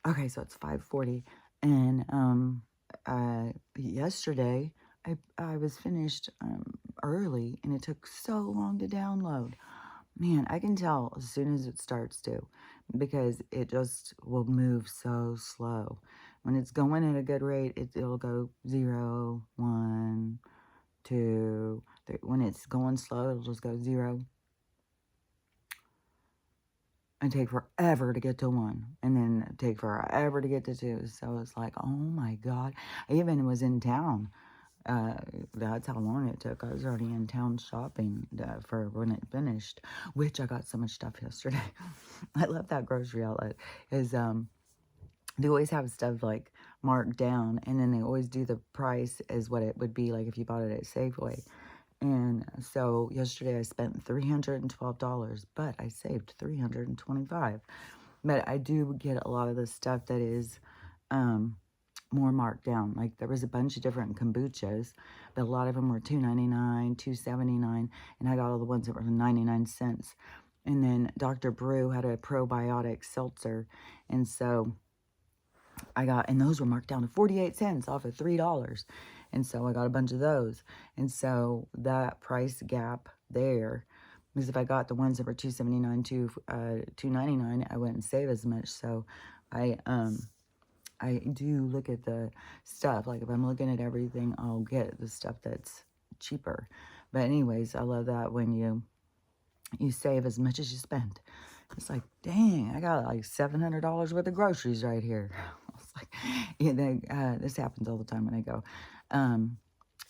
Okay, so it's 5:40, and yesterday I was finished early, and it took so long to download. Man, I can tell as soon as it starts to, because it just will move so slow. When it's going at a good rate, it'll go 0, 1, 2, 3. When it's going slow, it'll just go 0 and take forever to get to 1, and then take forever to get to 2. So it's like, oh my God. I even was in town. Uh, that's how long it took. I was already in town shopping for when it finished, which I got so much stuff yesterday. I love that grocery outlet because they always have stuff like marked down, and then they always do the price as what it would be like if you bought it at Safeway. And so yesterday I spent $312, but I saved $325. But I do get a lot of the stuff that is um, more marked down. Like there was a bunch of different kombuchas, but a lot of them were $2.99, $2.79, and I got all the ones that were 99 cents. And then Dr. Brew had a probiotic seltzer, and so and those were marked down to 48 cents off of $3. And so I got a bunch of those. And so that price gap there, because if I got the ones that were $2.79 to $2.99, I wouldn't save as much. So I do look at the stuff. Like if I'm looking at everything, I'll get the stuff that's cheaper. But anyways, I love that when you save as much as you spend. It's like, dang, I got like $700 worth of groceries right here. It's like, this happens all the time when I go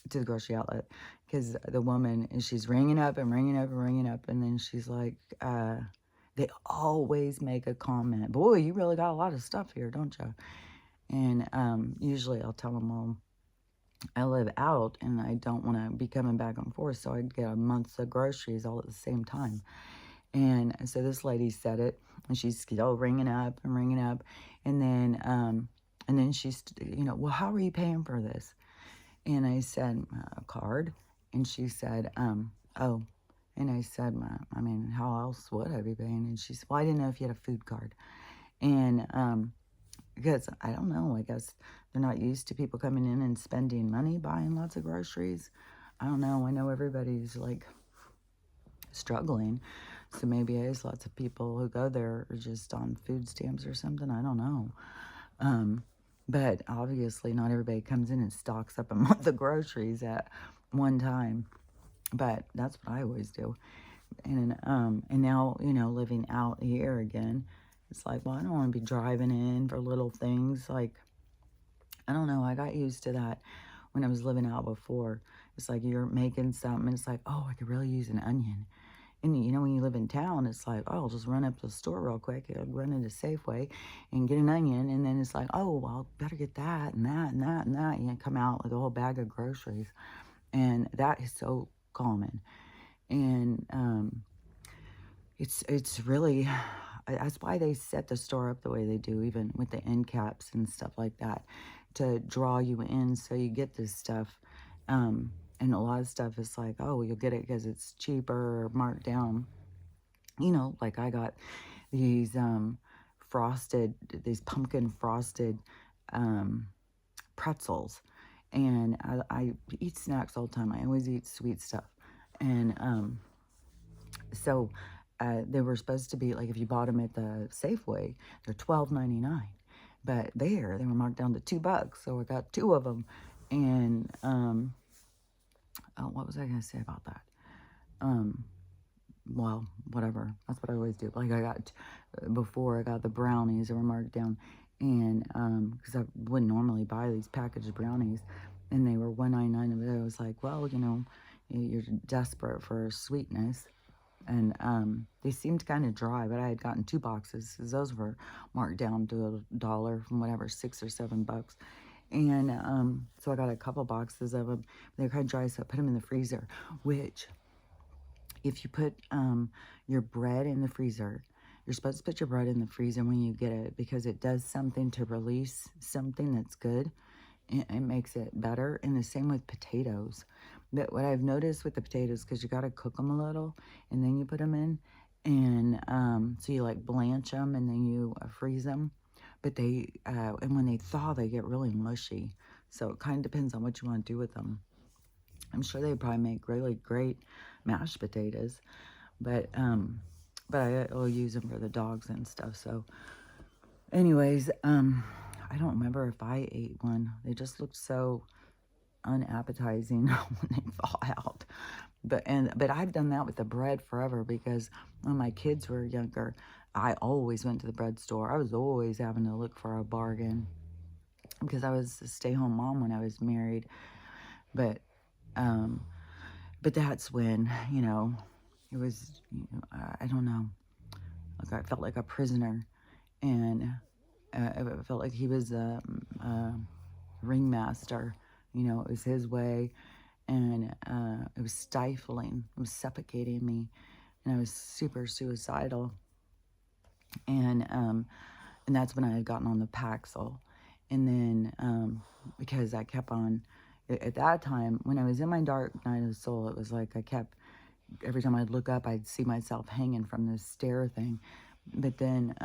to the grocery outlet, because the woman, she's ringing up and ringing up and ringing up, and then she's like, they always make a comment. Boy, you really got a lot of stuff here, don't you? And usually I'll tell them, well, I live out and I don't want to be coming back and forth, so I get a month's of groceries all at the same time. And so this lady said it, and she's still ringing up and ringing up, and then she's, well, how are you paying for this? And I said, a card. And she said, oh. And I said, I mean, how else would I be paying? And she said, well, I didn't know if you had a food card. And because I don't know, I guess they're not used to people coming in and spending money buying lots of groceries. I don't know. I know everybody's like struggling. So maybe there's lots of people who go there are just on food stamps or something. I don't know. But obviously not everybody comes in and stocks up a month of groceries at one time. But that's what I always do. And now, living out here again, it's like, well, I don't want to be driving in for little things. Like, I don't know. I got used to that when I was living out before. It's like you're making something, and it's like, oh, I could really use an onion. And when you live in town, it's like, oh, I'll just run up to the store real quick. I'll run into Safeway and get an onion. And then it's like, oh, well, I'll better get that and that and that and that. And come out with a whole bag of groceries. And that is so common. And it's really, that's why they set the store up the way they do, even with the end caps and stuff like that, to draw you in so you get this stuff. And a lot of stuff is like, oh, you'll get it because it's cheaper or marked down. Like I got these these pumpkin frosted pretzels. And I eat snacks all the time. I always eat sweet stuff. And so they were supposed to be, like if you bought them at the Safeway, they're $12.99. But there, they were marked down to $2. So I got 2 of them. And what was I going to say about that? Well, whatever. That's what I always do. Like before I got the brownies that were marked down, and because I wouldn't normally buy these packaged brownies, and they were $1.99, and I was like, well, you're desperate for sweetness, and they seemed kind of dry, but I had gotten 2 boxes, because those were marked down to $1 from whatever, $6 or $7. And so I got a couple boxes of them. They were kind of dry, so I put them in the freezer, which if you put your bread in the freezer, you're supposed to put your bread in the freezer when you get it, because it does something to release something that's good. It makes it better. And the same with potatoes. But what I've noticed with the potatoes, because you got to cook them a little and then you put them in. And so you like blanch them and then you freeze them. but they, and when they thaw, they get really mushy. So it kind of depends on what you want to do with them. I'm sure they probably make really great mashed potatoes, but I'll use them for the dogs and stuff. So anyways, I don't remember if I ate one. They just looked so unappetizing when they fall out. But I've done that with the bread forever, because when my kids were younger, I always went to the bread store. I was always having to look for a bargain because I was a stay-home mom when I was married. But um, but that's when, it was, I don't know, like I felt like a prisoner, and I felt like he was a ringmaster. It was his way, and it was stifling. It was suffocating me, and I was super suicidal. And that's when I had gotten on the Paxil, and then because I kept on. At that time, when I was in my dark night of the soul, it was like I kept, every time I'd look up, I'd see myself hanging from this stair thing. But then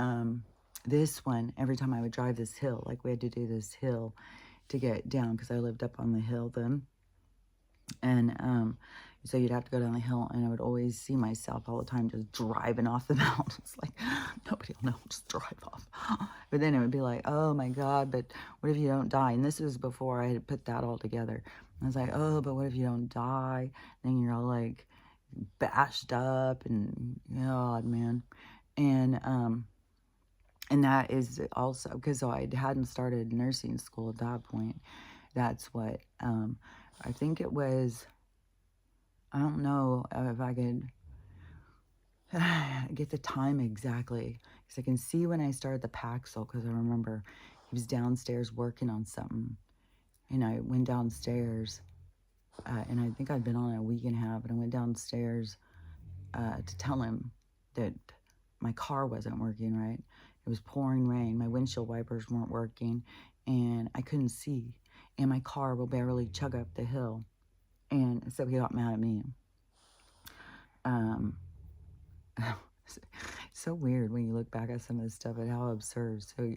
this one, every time I would drive this hill, like we had to do this hill to get down, because I lived up on the hill then. And so you'd have to go down the hill, and I would always see myself all the time just driving off the mountain. It's like, nobody will know, just drive off. But then it would be like, oh my God, but what if you don't die? And this was before I had put that all together. I was like, oh, but what if you don't die? Then you're all like bashed up, and God, man. And that is also because I hadn't started nursing school at that point. That's what, I think it was, I don't know if I could get the time exactly, because I can see when I started the Paxil, because I remember he was downstairs working on something, and I went downstairs, and I think I'd been on it a week and a half, and I went downstairs to tell him that my car wasn't working right. It was pouring rain. My windshield wipers weren't working, and I couldn't see, and my car will barely chug up the hill. And so he got mad at me. So weird when you look back at some of this stuff, at how absurd. So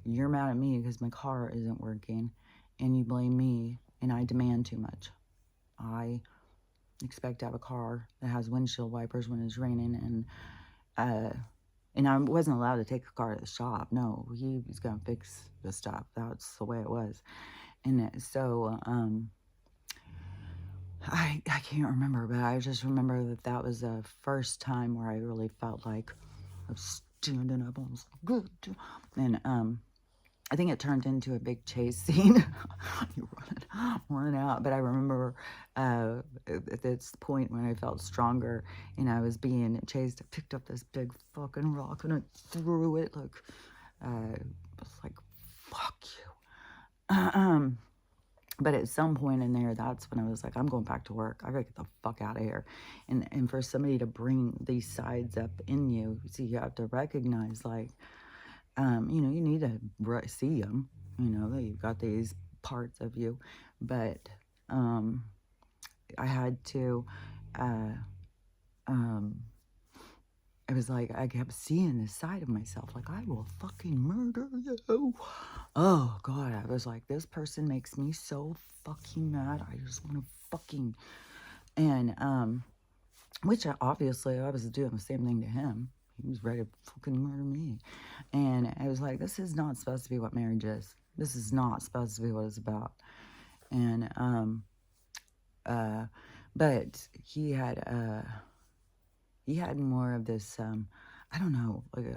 you're mad at me because my car isn't working, and you blame me, and I demand too much. I expect to have a car that has windshield wipers when it's raining, and I wasn't allowed to take the car to the shop. No, he was gonna fix the stuff. That's the way it was. And so I can't remember, but I just remember that was the first time where I really felt like I was standing up on good. And I think it turned into a big chase scene. You run out. But I remember at this point when I felt stronger and I was being chased, I picked up this big fucking rock and I threw it like, it was like, fuck you. But at some point in there, that's when I was like, I'm going back to work. I gotta get the fuck out of here. And for somebody to bring these sides up in you, so you have to recognize, like, you need to see them, that you've got these parts of you. But I had to, it was like I kept seeing this side of myself, like, I will fucking murder you. Oh, God, I was like, this person makes me so fucking mad. I just want to fucking... And, which obviously I was doing the same thing to him. He was ready to fucking murder me. And I was like, this is not supposed to be what marriage is. This is not supposed to be what it's about. And, but he had more of this, I don't know, like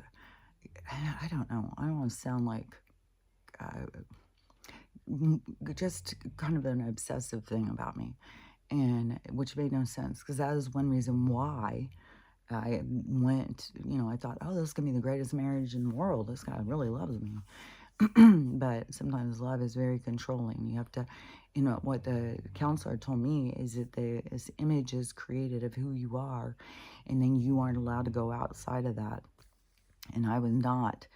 I don't know. I don't want to sound like just kind of an obsessive thing about me, and which made no sense, because that is one reason why I went, I thought, oh, this is going to be the greatest marriage in the world. This guy really loves me. But sometimes love is very controlling. You have to, what the counselor told me is that this image is created of who you are, and then you aren't allowed to go outside of that. And I was not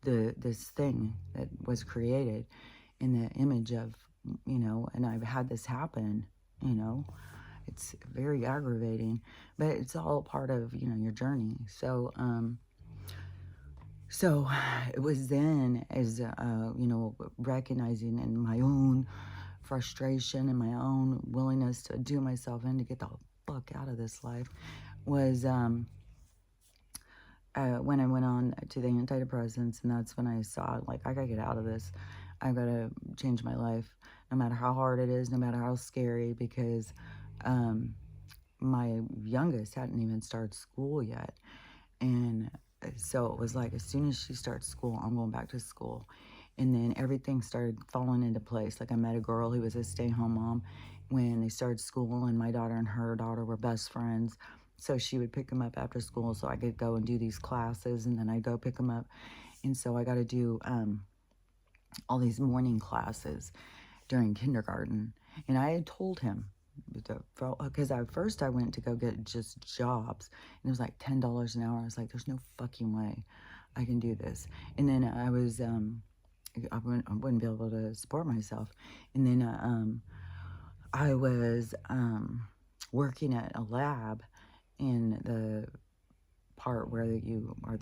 this thing that was created in the image of, and I've had this happen, it's very aggravating, but it's all part of, your journey. So So it was then as, recognizing in my own frustration and my own willingness to do myself in to get the fuck out of this life was when I went on to the antidepressants, and that's when I saw, like, I gotta get out of this. I gotta change my life, no matter how hard it is, no matter how scary, because um, my youngest hadn't even started school yet. And so it was like, as soon as she starts school, I'm going back to school. And then everything started falling into place. Like, I met a girl who was a stay-home mom when they started school, and my daughter and her daughter were best friends. So she would pick them up after school so I could go and do these classes, and then I'd go pick them up. And so I got to do all these morning classes during kindergarten. And I had told him, because at first I went to go get just jobs, and it was like $10 an hour. I was like, there's no fucking way I can do this. And then I wouldn't be able to support myself. And then I was working at a lab in the part where you are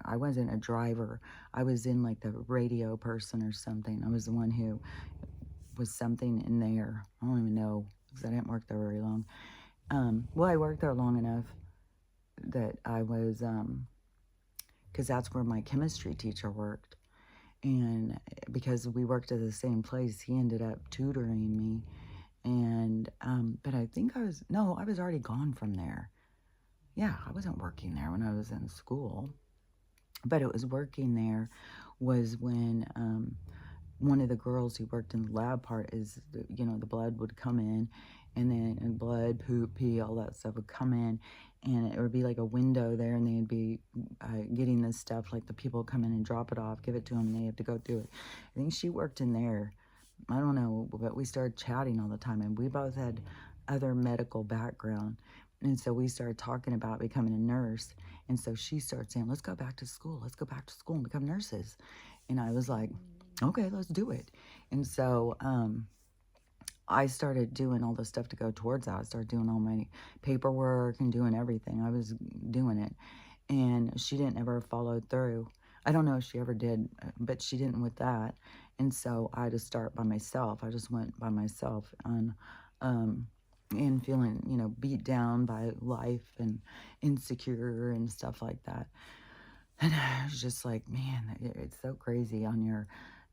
I wasn't a driver. I was in like the radio person or something. I was the one who was something in there. I don't even know, because I didn't work there very long. Well, I worked there long enough that I was, because that's where my chemistry teacher worked. And because we worked at the same place, he ended up tutoring me. And, but I think I was already gone from there. Yeah, I wasn't working there when I was in school. But it was working there was when one of the girls who worked in the lab part is, the blood would come in, and then blood, poop, pee, all that stuff would come in, and it would be like a window there, and they'd be getting this stuff, like the people come in and drop it off, give it to them, and they have to go through it. I think she worked in there. I don't know, but we started chatting all the time, and we both had other medical background. And so we started talking about becoming a nurse. And so she started saying, let's go back to school. Let's go back to school and become nurses. And I was like, okay, let's do it. And so I started doing all the stuff to go towards that. I started doing all my paperwork and doing everything. I was doing it. And she didn't ever follow through. I don't know if she ever did, but she didn't with that. And so I had to start by myself. I just went by myself and feeling, beat down by life and insecure and stuff like that. And I was just like, man, it's so crazy on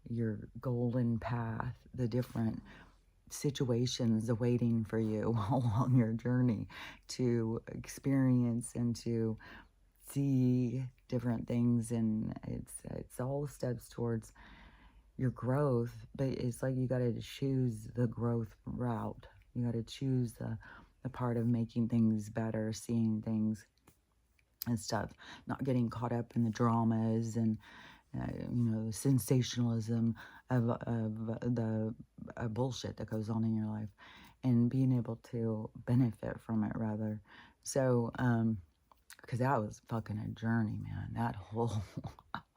your golden path, the different situations awaiting for you along your journey to experience and to see different things. And it's all steps towards your growth, but it's like you got to choose the growth route. You got to choose the part of making things better, seeing things and stuff, not getting caught up in the dramas and the sensationalism of the bullshit that goes on in your life, and being able to benefit from it rather. So, because that was fucking a journey, man. That whole,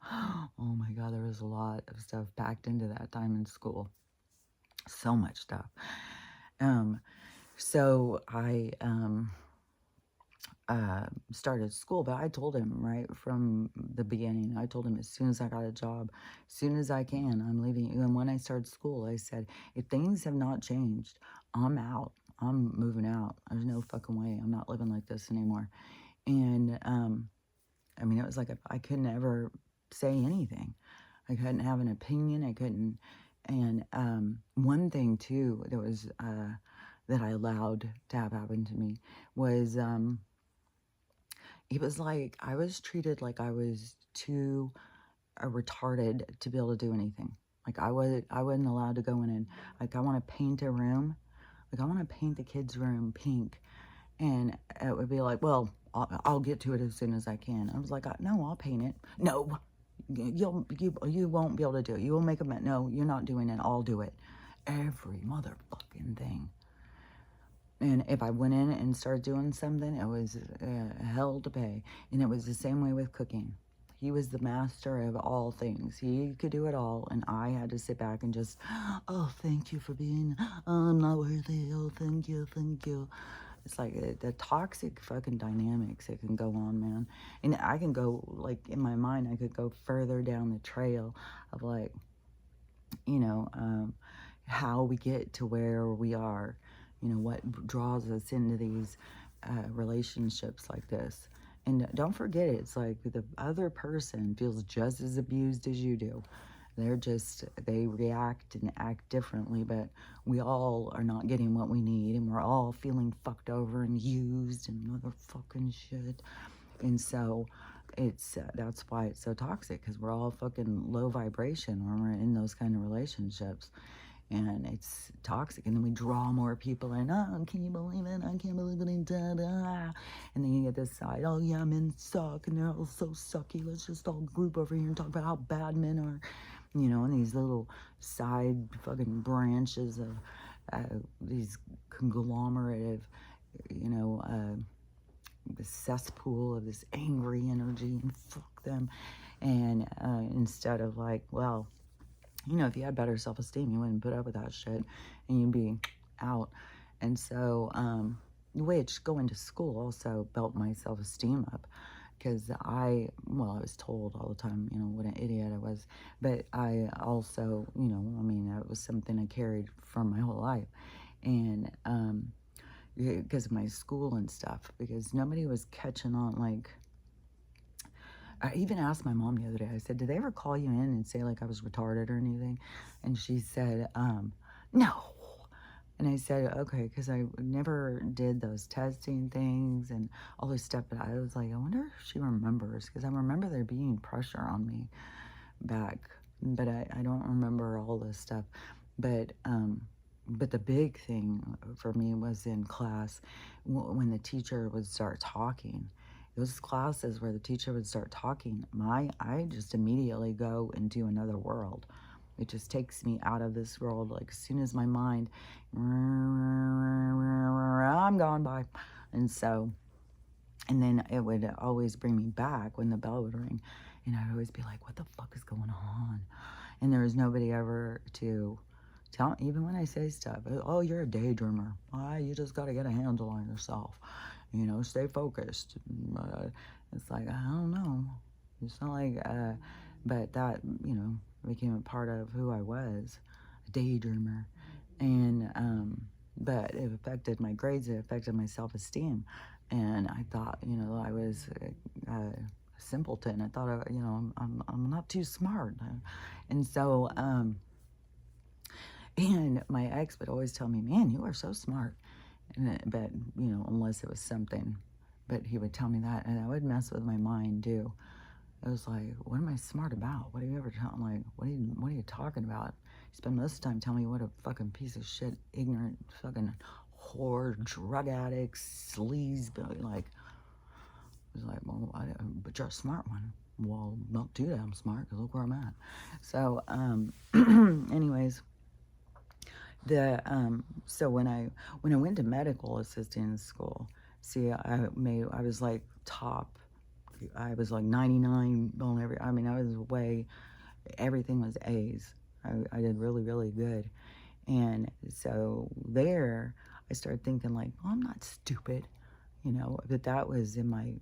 oh my God, there was a lot of stuff packed into that time in school. So much stuff. So I started school, but I told him right from the beginning, I told him as soon as I got a job, as soon as I can, I'm leaving you. And when I started school, I said, if things have not changed, I'm out. I'm moving out. There's no fucking way. I'm not living like this anymore. And I mean, it was like I couldn't ever say anything. I couldn't have an opinion. I couldn't. And one thing too that was that I allowed to have happen to me was it was like I was treated like I was too retarded to be able to do anything. Like I wasn't allowed to go in and, like, I want to paint a room. Like, I want to paint the kids' room pink. And it would be like, well, I'll get to it as soon as I can. I was like, no, I'll paint it. No, you won't be able to do it. You will make a mess. No, you're not doing it. I'll do it. Every motherfucking thing. And if I went in and started doing something, it was hell to pay. And it was the same way with cooking. He was the master of all things. He could do it all, and I had to sit back and just, oh, thank you for being, I'm not worthy, oh, thank you, thank you. It's like the toxic fucking dynamics that can go on, man. And I can go, like, in my mind, I could go further down the trail of, like, you know, how we get to where we are, you know, what draws us into these relationships like this. And don't forget, it's like the other person feels just as abused as you do. They react and act differently, but we all are not getting what we need, and we're all feeling fucked over and used and motherfucking shit. And so that's why it's so toxic, because we're all fucking low vibration when we're in those kind of relationships. And it's toxic, and then we draw more people in. Oh, can you believe it? I can't believe it. Da, da. And then you get this side. Oh yeah, men suck, and they're all so sucky. Let's just all group over here and talk about how bad men are. You know, and these little side fucking branches of these conglomerative, you know, the cesspool of this angry energy, and fuck them. And instead of like, well, you know, if you had better self-esteem, you wouldn't put up with that shit, and you'd be out. And so, which going to school also built my self-esteem up, because I was told all the time, you know, what an idiot I was. But I also, you know, I mean, that was something I carried from my whole life. And because of my school and stuff, because nobody was catching on. Like, I even asked my mom the other day, I said, did they ever call you in and say, like, I was retarded or anything? And she said, no. And I said, okay, because I never did those testing things and all this stuff. But I was like, I wonder if she remembers, because I remember there being pressure on me back. But I don't remember all this stuff. But the big thing for me was in class when the teacher would start talking. Those classes where the teacher would start talking, I just immediately go into another world. It just takes me out of this world. Like, as soon as my mind, I'm gone, bye. And so, and then it would always bring me back when the bell would ring. And I'd always be like, what the fuck is going on? And there was nobody ever to tell, even when I say stuff, oh, you're a daydreamer. You just got to get a handle on yourself. You know, stay focused. It's like, I don't know. It's not like, but that, you know, became a part of who I was, a daydreamer. And, but it affected my grades, it affected my self-esteem. And I thought, you know, I was a simpleton. I thought, you know, I'm not too smart. And so, and my ex would always tell me, man, you are so smart. But, you know, unless it was something, but he would tell me that, and that would mess with my mind too. It was like, what am I smart about? What are you ever telling? Like, what are you talking about? You spend most of the time telling me what a fucking piece of shit, ignorant fucking whore, drug addict, sleaze, like, it was like, well, but you're a smart one. Well, not too damn smart, because look where I'm at. So, anyways, so when I went to medical assisting school, see, I was like top. I was like 99 on every. I mean, I was way. Everything was A's. I did really, really good, and so there I started thinking like, well, I'm not stupid, you know. But that was in my.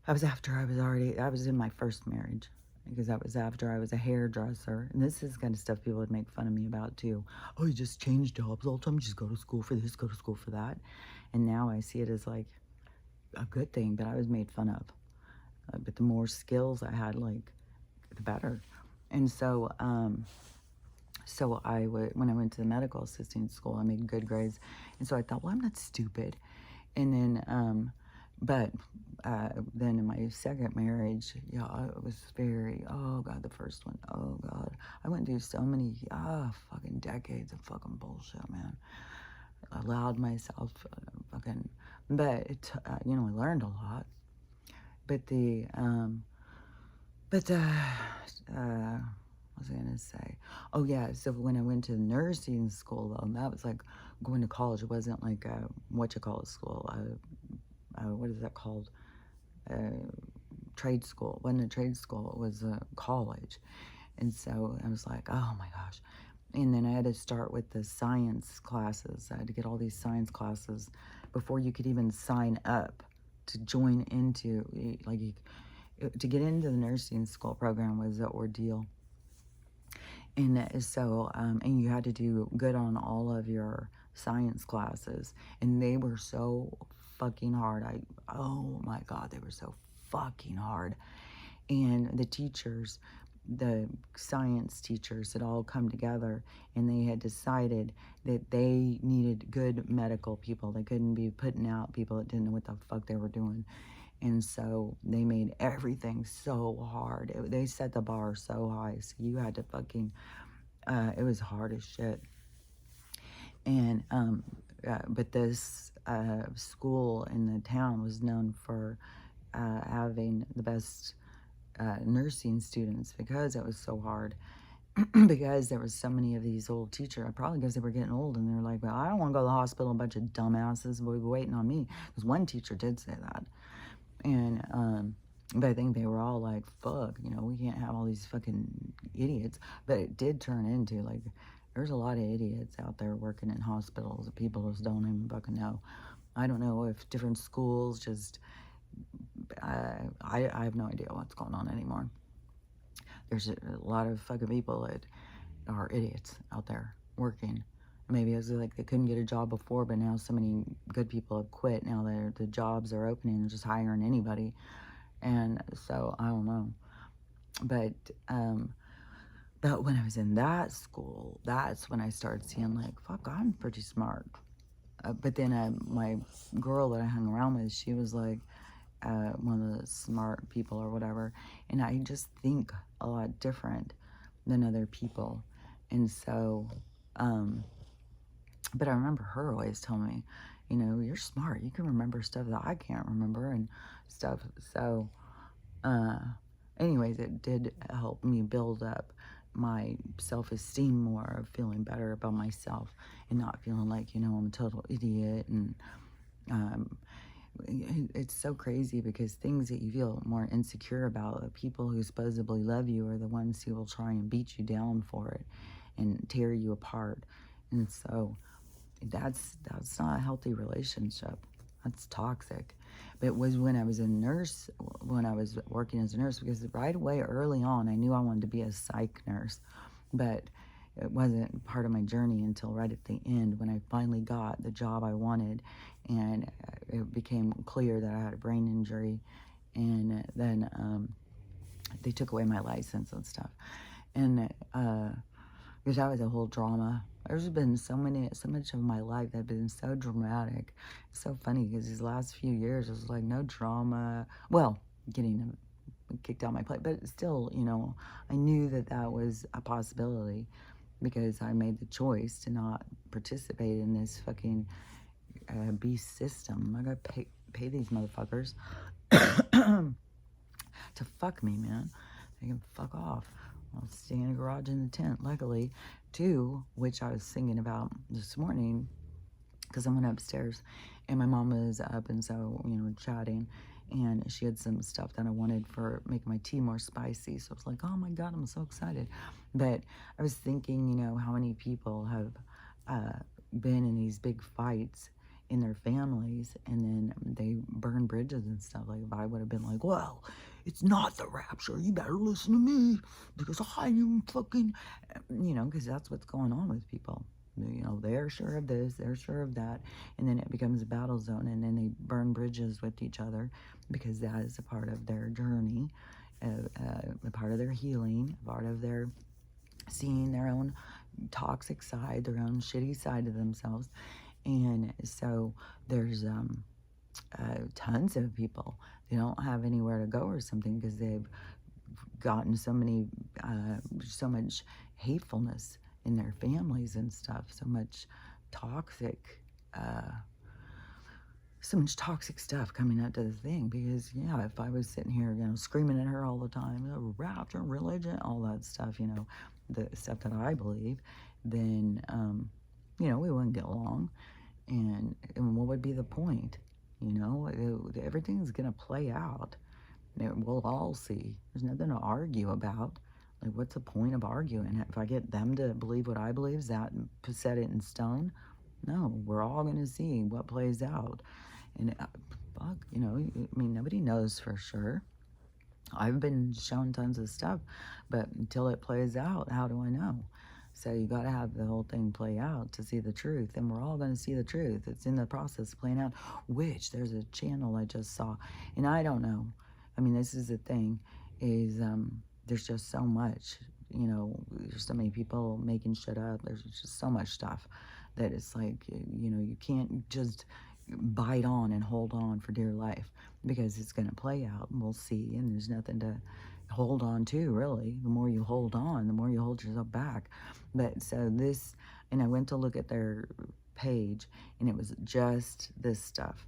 I was in my first marriage, because that was after I was a hairdresser. And this is kind of stuff people would make fun of me about too. Oh, you just change jobs all the time. You just go to school for this, go to school for that. And now I see it as like a good thing, but I was made fun of. But the more skills I had, like, the better. And so, when I went to the medical assisting school, I made good grades. And so I thought, well, I'm not stupid. And then, but then in my second marriage, yeah, I was very, oh God, the first one, oh God. I went through so many, fucking decades of fucking bullshit, man. I allowed myself fucking, but it, you know, I learned a lot. But what was I gonna say? Oh yeah, so when I went to nursing school, though, that was like going to college. It wasn't like school. What is that called? Trade school. It wasn't a trade school. It was a college. And so I was like, oh my gosh. And then I had to start with the science classes. I had to get all these science classes before you could even sign up to join into, like, to get into the nursing school program was an ordeal. And so, and you had to do good on all of your science classes. And they were so fucking hard. Oh my God, they were so fucking hard. And the teachers, the science teachers had all come together, and they had decided that they needed good medical people. They couldn't be putting out people that didn't know what the fuck they were doing. And so they made everything so hard. They set the bar so high. So you had to fucking, it was hard as shit. And, but this school in the town was known for having the best nursing students because it was so hard. Because there was so many of these old teachers, probably because they were getting old, and they're like, well, I don't want to go to the hospital, a bunch of dumbasses will be waiting on me. Because one teacher did say that. And but I think they were all like, fuck, we can't have all these fucking idiots. But it did turn into, like, there's a lot of idiots out there working in hospitals that people just don't even fucking know. I don't know if different schools just, I have no idea what's going on anymore. There's a lot of fucking people that are idiots out there working. Maybe it's like they couldn't get a job before, but now so many good people have quit. Now the jobs are opening and just hiring anybody. And so I don't know. But when I was in that school, that's when I started seeing, like, fuck, I'm pretty smart. But then my girl that I hung around with, she was like one of the smart people or whatever. And I just think a lot different than other people. And so, but I remember her always telling me, you're smart. You can remember stuff that I can't remember and stuff. So, anyways, it did help me build up my self-esteem more, of feeling better about myself and not feeling like, I'm a total idiot. And it's so crazy because things that you feel more insecure about, the people who supposedly love you are the ones who will try and beat you down for it and tear you apart. And so that's not a healthy relationship. That's toxic. But it was when I was when I was working as a nurse, because right away, early on, I knew I wanted to be a psych nurse, but it wasn't part of my journey until right at the end when I finally got the job I wanted, and it became clear that I had a brain injury, and then they took away my license and stuff, and because that was a whole drama. There's been so much of my life that has been so dramatic. It's so funny because these last few years it was like no drama. Well, getting kicked out my plate, but still, I knew that was a possibility because I made the choice to not participate in this fucking beast system. I gotta pay these motherfuckers to fuck me, man. They can fuck off. I'll stay in a garage in the tent, luckily, too, which I was thinking about this morning because I went upstairs and my mom was up, and so, chatting, and she had some stuff that I wanted for making my tea more spicy. So I was like, oh my God, I'm so excited. But I was thinking, how many people have been in these big fights in their families, and then they burn bridges and stuff. Like, if I would have been like, well, it's not the rapture, you better listen to me because I am fucking, because that's what's going on with people. They're sure of this, they're sure of that, and then it becomes a battle zone, and then they burn bridges with each other because that is a part of their journey, a part of their healing, a part of their seeing their own toxic side, their own shitty side of themselves. And so there's tons of people, they don't have anywhere to go or something because they've gotten so much hatefulness in their families and stuff, so much toxic stuff coming out to the thing. Because if I was sitting here screaming at her all the time, rapture, religion, all that stuff, the stuff that I believe, then we wouldn't get along, and what would be the point? Everything's gonna play out. We'll all see. There's nothing to argue about. Like, what's the point of arguing? If I get them to believe what I believe, is that set it in stone? No, we're all going to see what plays out. And fuck, you know, I mean, nobody knows for sure. I've been shown tons of stuff, but until it plays out, how do I know? So you got to have the whole thing play out to see the truth, and we're all going to see the truth. It's in the process of playing out. Which there's a channel I just saw, and I don't know. I mean, this is the thing, is there's just so much. You know, there's so many people making shit up. There's just so much stuff that it's like, you know, you can't just bite on and hold on for dear life, because it's going to play out and we'll see, and there's nothing to hold on to, really. The more you hold on, the more you hold yourself back. But so this, and I went to look at their page, and it was just this stuff.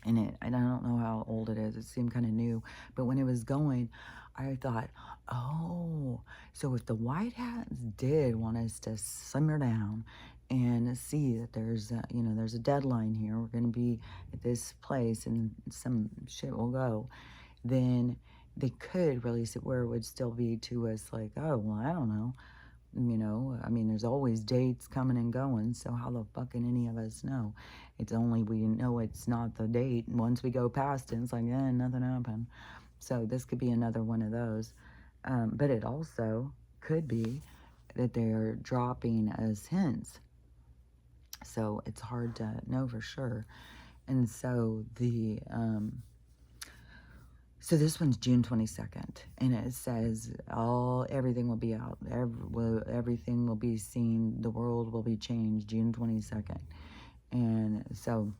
And I don't know how old it is. It seemed kind of new. But when it was going, I thought, oh, so if the White Hats did want us to simmer down and see that there's a, you know, there's a deadline here, we're going to be at this place and some shit will go, then they could release it where it would still be to us like, oh, well, I don't know. You know, I mean, there's always dates coming and going, so how the fuck can any of us know? It's only we know it's not the date. And once we go past it, it's like, nothing happened. So this could be another one of those. But it also could be that they're dropping us hints. So it's hard to know for sure. And so the... So this one's June 22nd, and it says everything will be out. Everything will be seen. The world will be changed June 22nd. And so,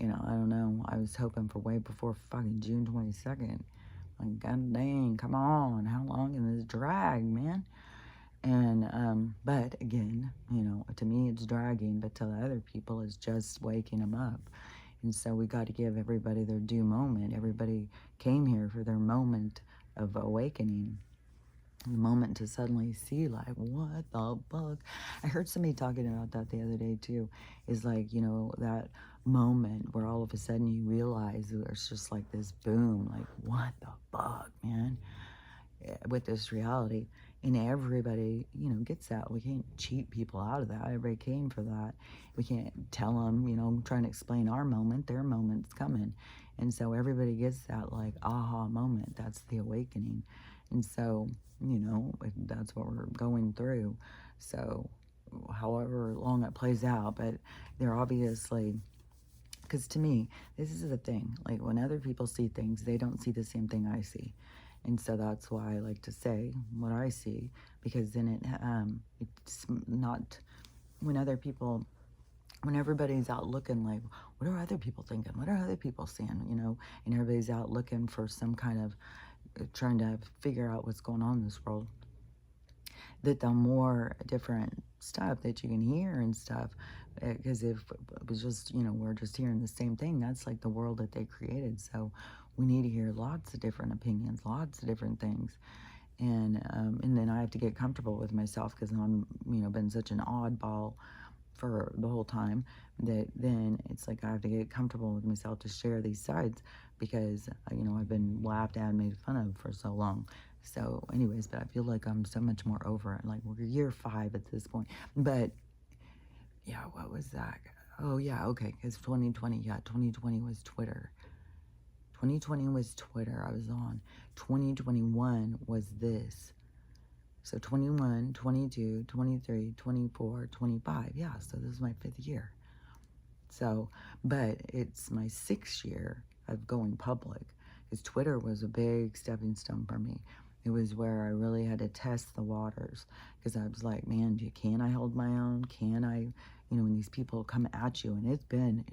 you know, I don't know. I was hoping for way before fucking June 22nd. Like, god dang, come on. How long can this drag, man? And, but again, you know, to me it's dragging, but to the other people it's just waking them up. And so we got to give everybody their due moment. Everybody came here for their moment of awakening. The moment to suddenly see, like, what the fuck? I heard somebody talking about that the other day, too. Is like, you know, that moment where all of a sudden you realize there's just like this boom, like, what the fuck, man? With this reality. And everybody, you know, gets that. We can't cheat people out of that. Everybody came for that. We can't tell them, you know, trying to explain our moment. Their moment's coming. And so everybody gets that, like, aha moment. That's the awakening. And so, you know, that's what we're going through. So however long it plays out, but they're obviously... Because to me, this is the thing. Like, when other people see things, they don't see the same thing I see. And so that's why I like to say what I see, because then it's not when other people, when everybody's out looking like, what are other people thinking? What are other people seeing? You know, and everybody's out looking for some kind of, trying to figure out what's going on in this world. That the more different stuff that you can hear and stuff, because if it was just, you know, we're just hearing the same thing, that's like the world that they created. So we need to hear lots of different opinions, lots of different things. And then I have to get comfortable with myself, because I'm, you know, been such an oddball for the whole time, that then it's like I have to get comfortable with myself to share these sides, because, you know, I've been laughed at and made fun of for so long. So anyways, but I feel like I'm so much more over it. Like, we're year 5 at this point. But yeah, what was that? Oh yeah, okay, because 2020 was Twitter. 2020 was Twitter I was on. 2021 was this. So 21, 22, 23, 24, 25. Yeah, so this is my 5th year. So, but it's my 6th year of going public, because Twitter was a big stepping stone for me. It was where I really had to test the waters, because I was like, man, can I hold my own? Can I, you know, when these people come at you, and it's been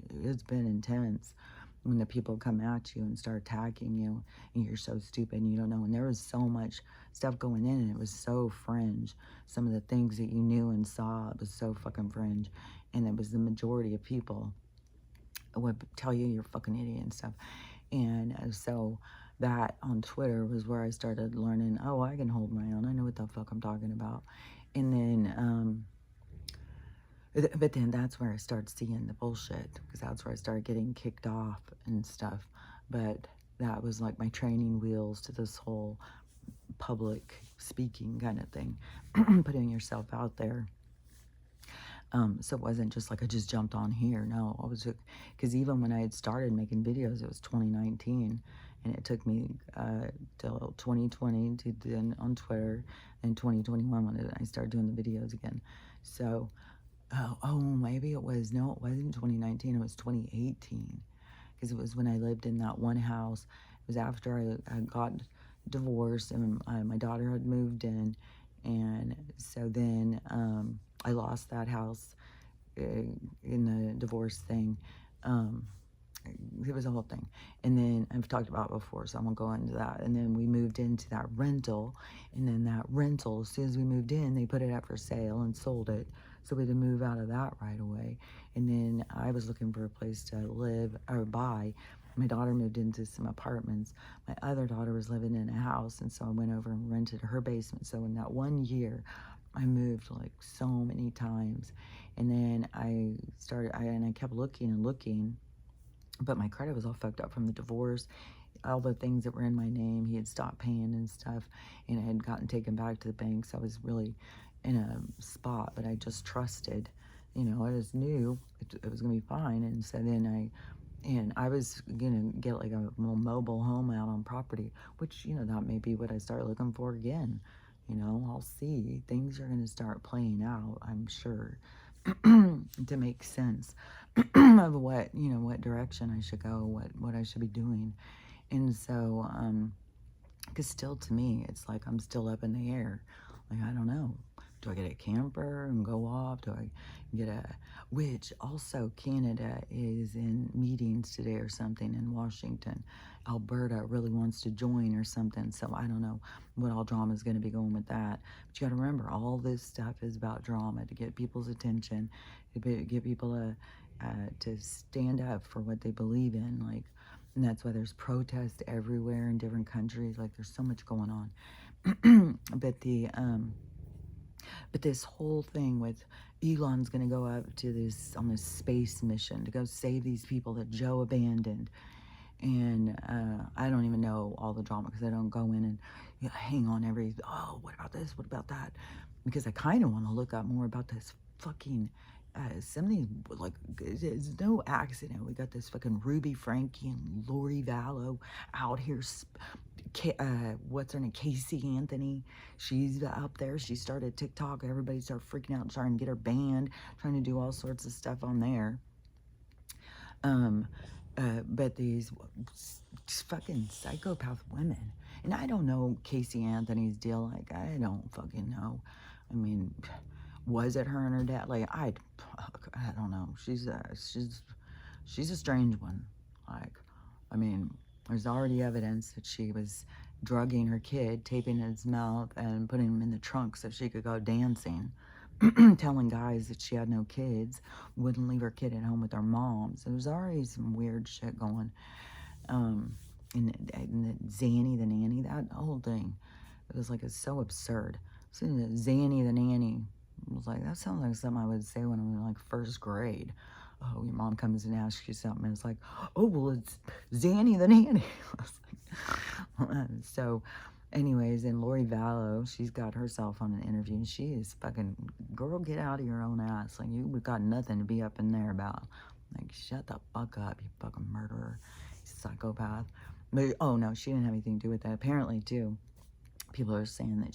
intense, when the people come at you and start attacking you, and you're so stupid and you don't know. And there was so much stuff going in, and it was so fringe. Some of the things that you knew and saw, it was so fucking fringe. And it was the majority of people would tell you you're a fucking idiot and stuff. And so that on Twitter was where I started learning, oh, I can hold my own. I know what the fuck I'm talking about. And then, but then that's where I started seeing the bullshit, because that's where I started getting kicked off and stuff. But that was like my training wheels to this whole public speaking kind of thing, putting yourself out there. So it wasn't just like I just jumped on here. No, I was, because even when I had started making videos, it was 2019, and it took me till 2020 to then on Twitter, and 2021 when I started doing the videos again. So, maybe it was, no, it wasn't 2019, it was 2018, because it was when I lived in that one house. It was after I got divorced, and my daughter had moved in, and so then I lost that house in the divorce thing. It was a whole thing. And then I've talked about it before, so I won't go into that. And then we moved into that rental. And then that rental, as soon as we moved in, they put it up for sale and sold it. So we had to move out of that right away. And then I was looking for a place to live or buy. My daughter moved into some apartments. My other daughter was living in a house. And so I went over and rented her basement. So in that 1 year, I moved like so many times. And then I kept looking and looking, but my credit was all fucked up from the divorce. All the things that were in my name, he had stopped paying and stuff, and it had gotten taken back to the bank. So I was really in a spot, but I just trusted, I just knew it was gonna be fine. And so then I was gonna get like a little mobile home out on property, which, that may be what I start looking for again. I'll see. Things are gonna start playing out, I'm sure, to make sense of what direction I should go, what I should be doing. And so, because still to me, it's like I'm still up in the air. Like, I don't know. Do I get a camper and go off? Do I get which also Canada is in meetings today or something in Washington. Alberta really wants to join or something. So I don't know what all drama is going to be going with that. But you got to remember, all this stuff is about drama, to get people's attention, to get people to stand up for what they believe in. Like, and that's why there's protests everywhere in different countries. Like, there's so much going on. But this whole thing with Elon's going to go up to on this space mission to go save these people that Joe abandoned. And I don't even know all the drama, because I don't go in and hang on what about this? What about that? Because I kind of want to look up more about this fucking, some of these, like, it's no accident. We got this fucking Ruby Frankie and Lori Vallow out here. What's her name? Casey Anthony. She's up there. She started TikTok. Everybody started freaking out, trying to get her banned, trying to do all sorts of stuff on there. But these fucking psychopath women. And I don't know Casey Anthony's deal. Like, I don't fucking know. I mean, was it her and her dad? Like, I don't know. She's a strange one. Like, I mean, there's already evidence that she was drugging her kid, taping his mouth, and putting him in the trunk so she could go dancing. Telling guys that she had no kids, wouldn't leave her kid at home with her mom. So there's already some weird shit going. And the Zanny the nanny, that whole thing, it was like, it's so absurd. So Zanny the nanny, I was like, that sounds like something I would say when I was in like first grade. Oh, your mom comes and asks you something, and it's like, oh, well, it's Zanny the nanny. I was like, so anyways, and Lori Vallow, she's got herself on an interview, and she is fucking, girl, get out of your own ass. Like, you've got nothing to be up in there about. Like, shut the fuck up, you fucking murderer, psychopath. But, oh, no, she didn't have anything to do with that. Apparently, too, people are saying that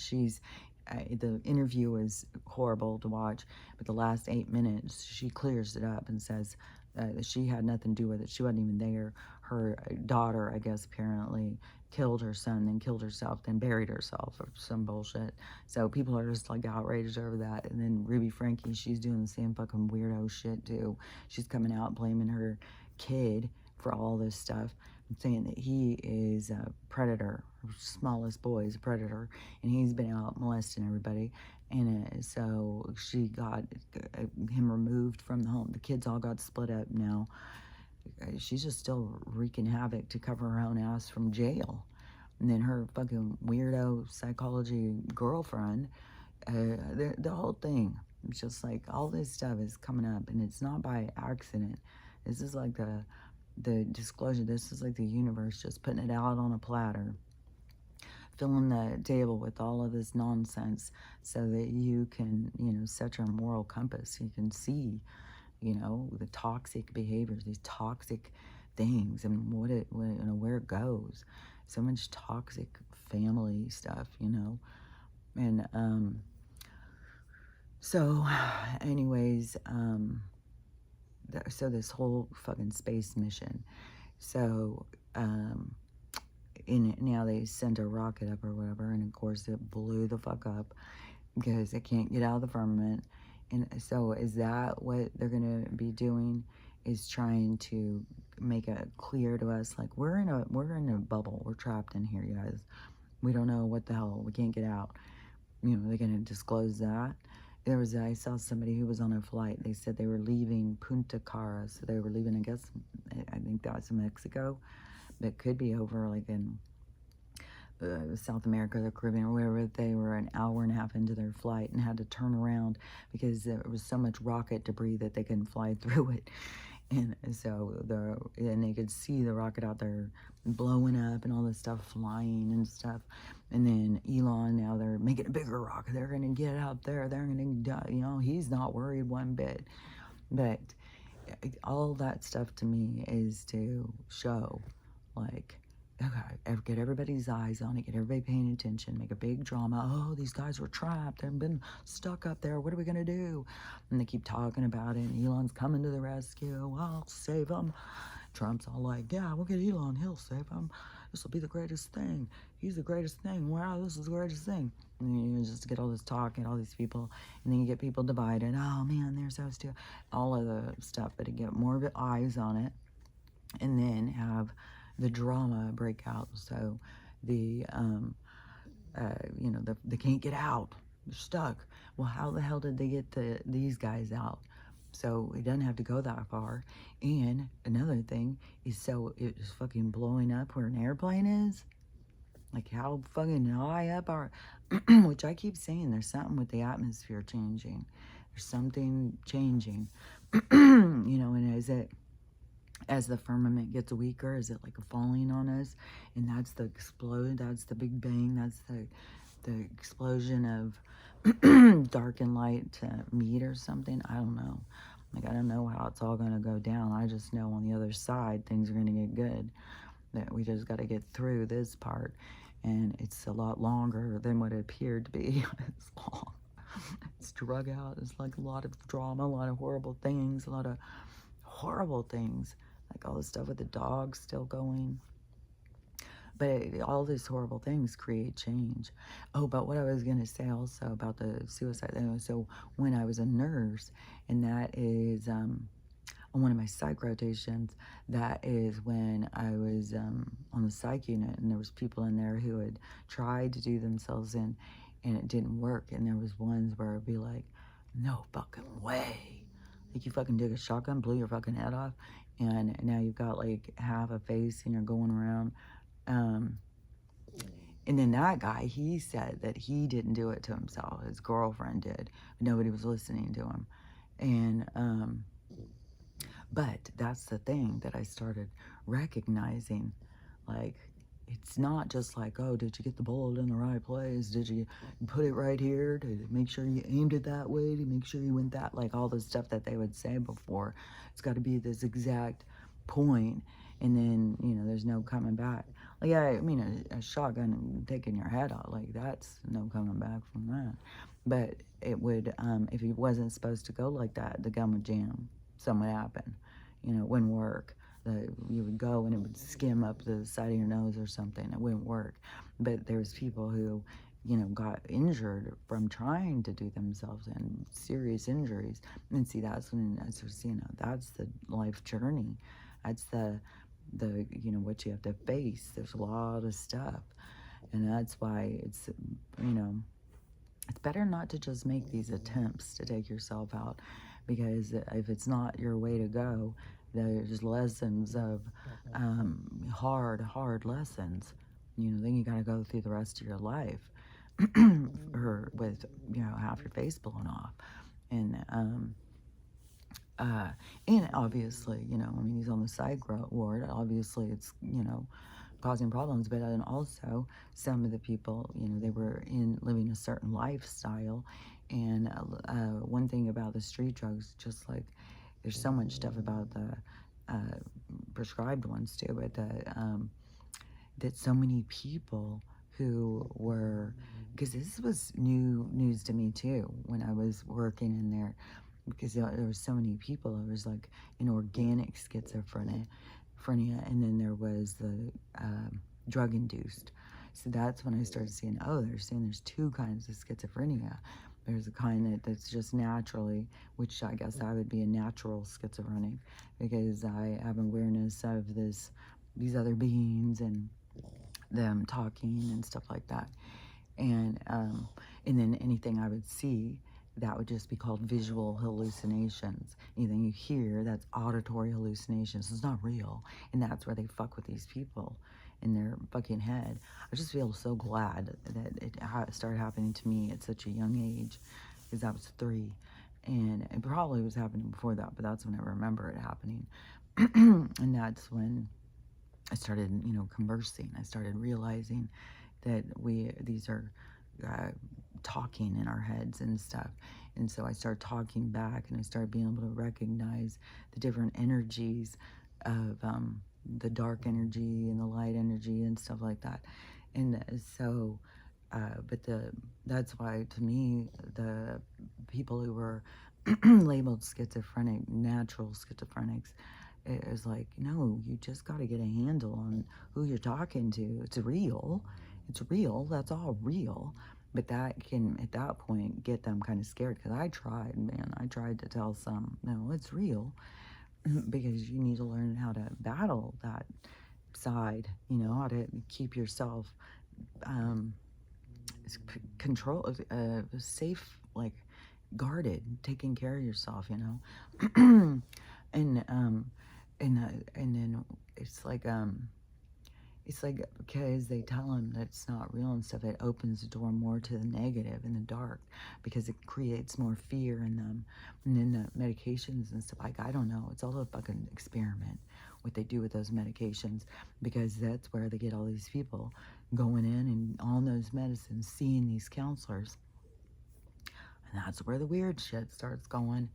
the interview was horrible to watch, but the last 8 minutes, she clears it up and says that she had nothing to do with it. She wasn't even there. Her daughter, I guess, apparently killed her son, then killed herself, then buried herself, or some bullshit. So people are just like outraged over that. And then Ruby Frankie, she's doing the same fucking weirdo shit too. She's coming out blaming her kid for all this stuff, saying that he is a predator. Her smallest boy is a predator, and he's been out molesting everybody. And so she got him removed from the home. The kids all got split up now. She's just still wreaking havoc to cover her own ass from jail. And then her fucking weirdo psychology girlfriend, the whole thing. It's just like, all this stuff is coming up, and it's not by accident. This is like the disclosure. This is like the universe just putting it out on a platter filling the table with all of this nonsense so that you can, set your moral compass. You can see, the toxic behaviors, these toxic things, and where it goes. So much toxic family stuff, and so anyways, so this whole fucking space mission. So now they sent a rocket up or whatever, and of course it blew the fuck up because it can't get out of the firmament. And so is that what they're gonna be doing? Is trying to make it clear to us, like, we're in a bubble, we're trapped in here, you guys. We don't know what the hell, we can't get out. They're gonna disclose that. I saw somebody who was on a flight. They said they were leaving Punta Cara, so they were leaving, I guess, I think that was Mexico, but could be over like in South America, the Caribbean, or wherever. They were an hour and a half into their flight and had to turn around because there was so much rocket debris that they couldn't fly through it. And so they could see the rocket out there blowing up and all this stuff flying and stuff. And then Elon, now they're making a bigger rocket. They're going to get out there. They're going to, he's not worried one bit. But all that stuff to me is to show, like, okay, get everybody's eyes on it, get everybody paying attention, make a big drama. Oh, these guys were trapped, they've been stuck up there, what are we gonna do? And they keep talking about it, and Elon's coming to the rescue, I'll save them. Trump's all like, yeah, we'll get Elon, he'll save them. This will be the greatest thing. He's the greatest thing. Wow, this is the greatest thing. And then you just get all this talk and all these people, and then you get people divided. Oh man, they're so stupid. All of the stuff, but to get more eyes on it, and then have the drama break out. So they can't get out. They're stuck. Well, how the hell did they get these guys out? So it doesn't have to go that far. And another thing is, so it's fucking blowing up where an airplane is. Like, how fucking high up are, which I keep saying, there's something with the atmosphere changing. There's something changing, and as the firmament gets weaker, is it like falling on us? And that's the big bang, that's the explosion of dark and light to meet or something. I don't know. Like, I don't know how it's all gonna go down. I just know on the other side things are gonna get good. That we just got to get through this part, and it's a lot longer than what it appeared to be. It's long. It's drug out. It's like a lot of drama, a lot of horrible things, like all the stuff with the dogs still going. But all these horrible things create change. Oh, but what I was going to say also about the suicide thing. So when I was a nurse, and that is on one of my psych rotations, that is when I was on the psych unit, and there was people in there who had tried to do themselves in, and it didn't work. And there was ones where it'd be like, no fucking way. Like, you fucking took a shotgun, blew your fucking head off, and now you've got like half a face and you're going around. And then that guy, he said that he didn't do it to himself. His girlfriend did. Nobody was listening to him. And, but that's the thing that I started recognizing. Like, it's not just like, oh, did you get the bullet in the right place? Did you put it right here? Did you make sure you aimed it that way? To make sure you went that, like all the stuff that they would say before. It's got to be this exact point, and then, there's no coming back. Like, I mean, a shotgun and taking your head off, like, that's no coming back from that. But it would, if it wasn't supposed to go like that, the gun would jam. Something would happen. It wouldn't work. You would go and it would skim up the side of your nose or something. It wouldn't work. But there's people who, got injured from trying to do themselves in, serious injuries. And see, that's the life journey. That's the what you have to face. There's a lot of stuff. And that's why it's better not to just make these attempts to take yourself out, because if it's not your way to go, there's lessons of hard lessons. Then you got to go through the rest of your life or with half your face blown off, and obviously, I mean, he's on the psych ward. Obviously, it's causing problems. But then also some of the people, you know, they were living a certain lifestyle. And one thing about the street drugs, just like there's so much stuff about the prescribed ones too, but that so many people who were, because this was new news to me too when I was working in there, because there were so many people. It was like an organic schizophrenia, and then there was the drug-induced. So that's when I started seeing, oh, they're saying there's two kinds of schizophrenia. There's a kind that's just naturally, which I guess I would be a natural schizophrenic, because I have awareness of these other beings and them talking and stuff like that. And then anything I would see, that would just be called visual hallucinations. Anything you hear, that's auditory hallucinations. It's not real. And that's where they fuck with these people in their fucking head. I just feel so glad that it started happening to me at such a young age, because I was 3. And it probably was happening before that, but that's when I remember it happening. And that's when I started, you know, conversing. I started realizing that these are talking in our heads and stuff. And so I started talking back, and I started being able to recognize the different energies of the dark energy and the light energy and stuff like that. And so, that's why, to me, the people who were labeled schizophrenic, natural schizophrenics, it was like, no, you just got to get a handle on who you're talking to. It's real. It's real. That's all real. But that can, at that point, get them kind of scared, because I tried, man. I tried to tell some, no, it's real, because you need to learn how to battle that side, you know, how to keep yourself control, safe, like guarded, taking care of yourself, you know. And then it's like because they tell them that it's not real and stuff, it opens the door more to the negative and the dark, because it creates more fear in them. And then the medications and stuff, like, I don't know, it's all a fucking experiment what they do with those medications, because that's where they get all these people going in and on those medicines, seeing these counselors. And that's where the weird shit starts going.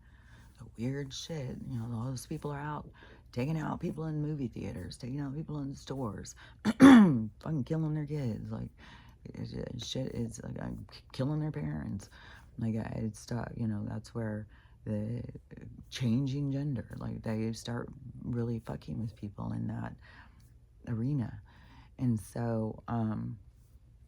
The weird shit, you know, all those people are out taking out people in movie theaters, taking out people in stores, fucking killing their kids. Like, shit is like killing their parents. Like, it's, you know, that's where the changing gender, like, they start really fucking with people in that arena. And so,